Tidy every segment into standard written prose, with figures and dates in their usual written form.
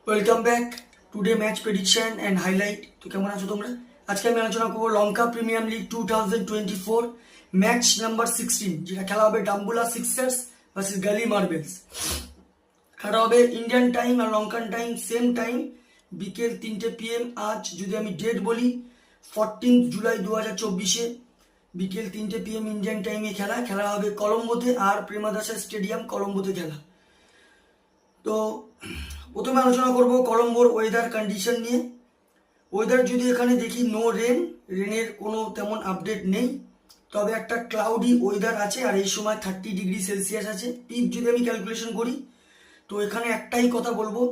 Welcome back today match prediction and highlight. তো কেমন আছো তোমরা? আজকে আমি আলোচনা করবো লঙ্কা প্রিমিয়াম লিগ 2024 ম্যাচ নাম্বার 16, যেটা খেলা হবে ডাম্বুলা সিক্সার্স ভার্সেস গালি মার্বেলস। খেলা হবে ইন্ডিয়ান টাইম আর লঙ্কান টাইম সেম টাইম, বিকেল 3টে PM। আজ যদি আমি ডেট বলি 14 জুলাই 2024-এ বিকেল 3টে PM ইন্ডিয়ান টাইমে খেলা হবে কলম্বোতে, আর প্রেমাদাসা স্টেডিয়াম কলম্বোতে খেলা। তো প্রথমে আলোচনা করব কলম্বোর ওয়েদার কন্ডিশন নিয়ে। ওয়েদার যদি এখানে দেখি নো রেনের কোনো তেমন আপডেট নেই, তবে একটা ক্লাউডি ওয়েদার আছে আর এই সময় 30°C আছে। পিচ যদি আমি ক্যালকুলেশন করি তো এখানে একটাই কথা বলবো,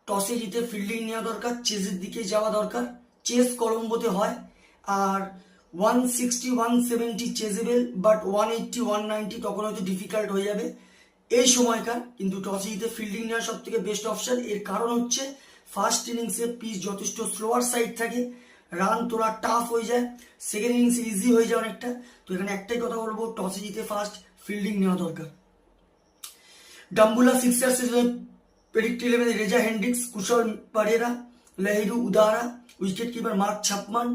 টসে জিতে ফিল্ডিং নেওয়া দরকার, চেসের দিকে যাওয়া দরকার। চেস কলম্বোতে হয় আর 160-170 চেজেবেল, বাট 180-190 তখন হয়তো ডিফিকাল্ট হয়ে যাবে এই সময়কার। কিন্তু টসে জিতে ফিল্ডিং নেওয়া সব থেকে বেস্ট অপশন। এর কারণ হচ্ছে ফার্স্ট ইনিংসে পিচ যথেষ্ট স্লোয়ার সাইড থাকে, রান তোলা টাফ হয়ে যায়, সেকেন্ড ইনিংসে ইজি হয়ে যায় অনেকটা। তো এখানে একটাই কথা বলবো, টসে জিতে ফার্স্ট ফিল্ডিং নেওয়া দরকার। Dambulla sixers predict 11 Reeza Hendricks, Kusal Perera, Lahiru Udara, wicket keeper Mark Chapman,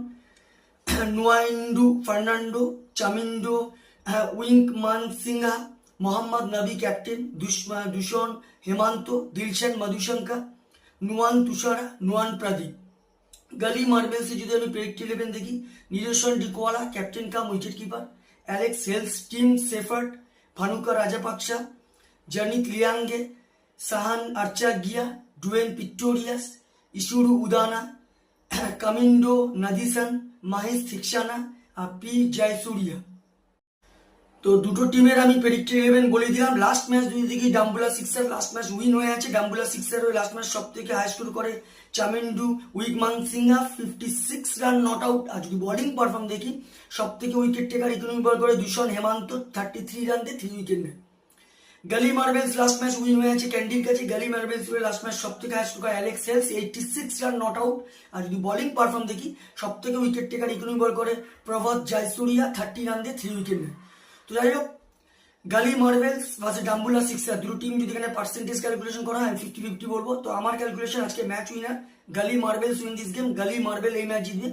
Nuwanidu Fernando, Chamindu Wickramasinghe, Mohammad Nabi captain, দূষণ হেমান্ত, দিলশান মধুশঙ্কা, নুয়ান তুষারা, নুয়ান প্রদীপ। গালি মার্বেলসে যদি আমি প্রেডিক্ট 11 দেখি, Niroshan Dickwella captain cum wicket keeper, Alex Hales, Tim Seifert, Bhanuka Rajapaksa, Janith Liyanage, Sahan Arachchige, Dwaine Pretorius, Isuru Udana, Kamindu Nadishan, Maheesh Theekshana আর পি জয়সুরিয়া। তো দুটো টিমের আমি প্রেডিক্ট 11 বলে দিলাম। লাস্ট ম্যাচ যদি দেখি ডাম্বুলা সিক্সার লাস্ট ম্যাচ উইন হয়ে আছে। ডাম্বুলা সিক্সার ওই লাস্ট ম্যাচ সব থেকে হাই স্কোর করে চামিন্ডু উইকমান সিংহা 56 রান নট আউট। আর যদি বোলিং পারফর্ম দেখি সব থেকে উইকেট টেকার ইকোনমি বল করে দূষণ হেমান্ত 33 রান দিয়ে 3 উইকেট নেয়। গালি মার্বেলস লাস্ট ম্যাচ উইন হয়ে আছে ক্যান্ডির কাছে। গালি মার্বেলস লাস্ট ম্যাচ সব থেকে হাই স্কোর করে Alex Hales 86 run not out. আর যদি বোলিং পারফর্ম দেখি সব থেকে উইকেট টেকার ইকোনমি বল করে প্রভাত জয়সুরিয়া 30 রান দিয়ে 3 উইকেট নেয়। তো যাই হোক, গালি মার্বেলস ভার্সেস ডাম্বুলা সিক্সার দুটো টিম যদি এখানে পার্সেন্টেজ ক্যালকুলেশন করা হয় 50-50 বলবো। তো আমার ক্যালকুলেশন আজকে match winner Galle Marvels win this game. Galle Marvels এই ম্যাচ জিতবে।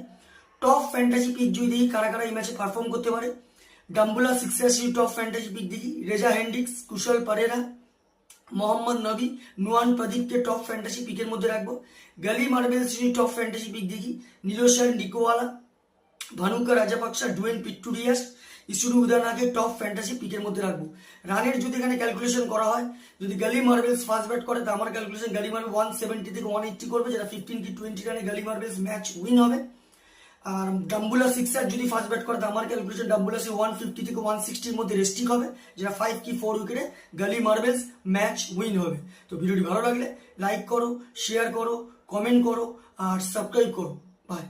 টপ ফ্যান্টাসি পিক যদি দেখি কারা কারা এই ম্যাচে পারফর্ম করতে পারে, Dambulla sixer top fantasy pick দেখি রেজা হেন্ড্রিক্স, কুশল পারেরা, মোহাম্মদ নবী, নুয়ান প্রদীপকে টপ ফ্যান্টাসি পিকের মধ্যে রাখবো। Galle Marvels top fantasy pick দেখি নিরোশন ডিকোয়ালা, ভানুকা রাজাপাকসা, ডুয়েন পিক্টোরিয়াস, ইসুরু উদানাকে টপ ফ্যান্টাসি পিকের মধ্যে রাখবো। রানের যদি এখানে ক্যালকুলেশন করা হয়, যদি গালি মার্বেলস ফার্স্ট ব্যাট করে তো আমার ক্যালকুলেশন গালি মার্বেল 170 থেকে 180 করবে, যেটা 15 কি 20 রানে গালি মার্বেলস ম্যাচ উইন হবে। আর ডাম্বুলা সিক্সার যদি ফার্স্ট ব্যাট করে তো আমার ক্যালকুলেশন ডাম্বুলা 150 থেকে 160-র মধ্যে রেস্টিং হবে, যেটা 5 কি 4 উইকেটে গালি মার্বেলস ম্যাচ উইন হবে। তো ভিডিওটি ভালো লাগলে লাইক করো, শেয়ার করো, কমেন্ট করো আর সাবস্ক্রাইব করো। বাই।